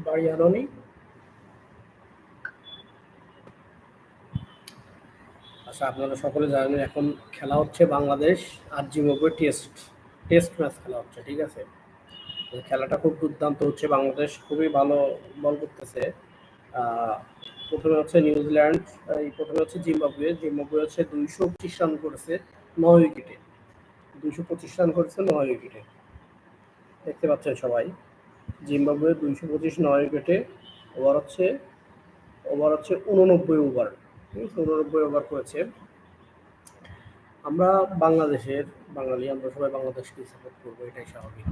বাড়ি আনোনি? আচ্ছা, আপনারা সকলে জানেন এখন খেলা হচ্ছে বাংলাদেশ আর জিম্বাবুয়ে টেস্ট টেস্ট ম্যাচ খেলা হচ্ছে, ঠিক আছে? খেলাটা খুব দুর্দান্ত হচ্ছে, বাংলাদেশ খুবই ভালো বল করতেছে। আহ, প্রথমে হচ্ছে নিউজিল্যান্ড, প্রথমে হচ্ছে জিম্বাবুয়ে। জিম্বাবুয়ে হচ্ছে 225 রান করেছে 9 উইকেটে। 225 রান করেছে 9 উইকেটে, দেখতে পাচ্ছেন সবাই। জিম্বাবুয়ে 225 9 উইকেটে। ওভার হচ্ছে ওভার হচ্ছে 89 ওভার, ঠিক আছে? 89 ওভার করেছে। আমরা বাংলাদেশের বাঙালি, আমরা সবাই বাংলাদেশকে সাপোর্ট করবো, এটাই স্বাভাবিক,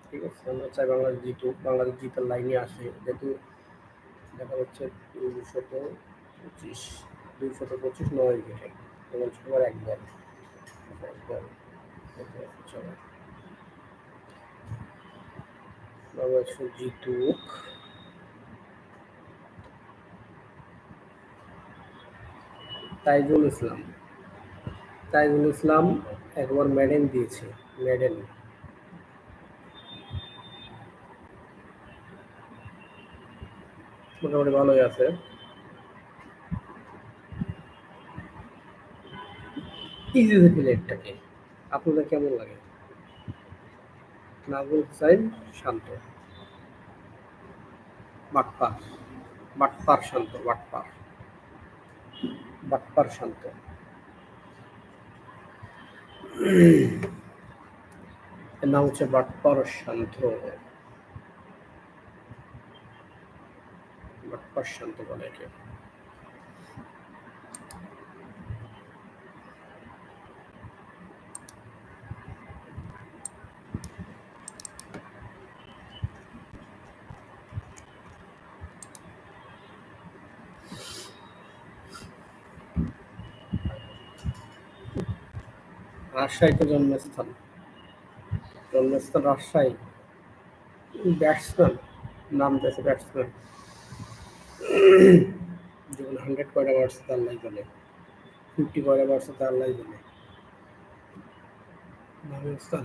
ঠিক আছে? আমরা চাই বাংলাদেশ জিতুক, বাংলাদেশ জিতার লাইনে আসে, যেহেতু দেখা যাচ্ছে 225 225 9 উইকেটে এবং সবার একবার একবার বাংলাদেশ জিতুক। তাইজুল ইসলাম তাইজুল ইসলাম একবার মেডেন দিয়েছে, মেডেন। মোটামুটি ভালোই আছে। ইজি প্লেয়ারটাকে আপনাদের কেমন লাগে? নাজমুল হুসাইন শান্ত, বাটপার, বাটপার শান্ত, বাটপার, বাটপার শান্ত। এর নাম হচ্ছে বাটপার শান্ত, বাটপার শান্ত বলে একে। রাজশাহীতে জন্মস্থান, জন্মস্থান রাজশাহী। ব্যাটসম্যান, নাম দিয়েছে ব্যাটসম্যান, যেমন 100 কয়টা মারছে তার লাই জানে, 50 কয়টা মারছে তার লাই জানে। নামের স্থান